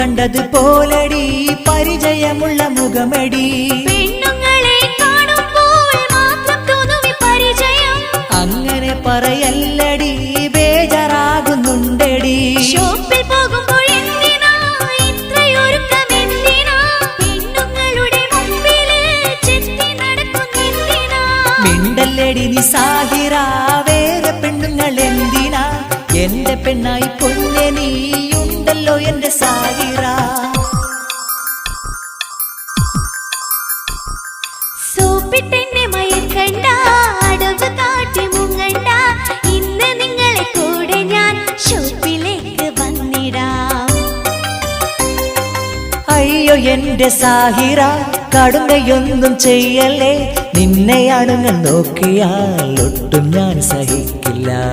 കണ്ടത് പോലടി പരിചയമുള്ള മുഖമടി പെണ്ണുങ്ങളെ കാണുമ്പോൾ മാത്രം തോന്നുവി പരിചയം അങ്ങനെ പറയല്ലടി ബേജാറാകുന്നുണ്ടടി ഷോപ്പിൽ പോകുമ്പോൾ എന്തിനാ ഇത്രയൊരുക്കമെന്തിനാ പെണ്ണുങ്ങളുടെ മുമ്പിൽ ചെത്തി നടക്കുന്നെന്തിനാ മിണ്ടല്ലടി നീ സാഹിറ വേറെ പെണ്ണുങ്ങൾ എന്തിനാ എന്റെ പെണ്ണായി പൊന്നെ നീയുണ്ടല്ലോ എന്റെ സാഹിറ സോപ്പിട്ടെന്നെ മയക്കണ്ട അടവ് കാട്ടി മുങ്ങണ്ട ഇന്ന് നിങ്ങളെ കൂടെ ഞാൻ ഷോപ്പിലേക്ക് വന്നിടാം അയ്യോ എന്റെ സാഹിറ കടുങ്കയൊന്നും ചെയ്യല്ലേ നിന്നെയാണുങ്ങൾ നോക്കിയാൽ ഒട്ടും ഞാൻ സഹിക്കില്ല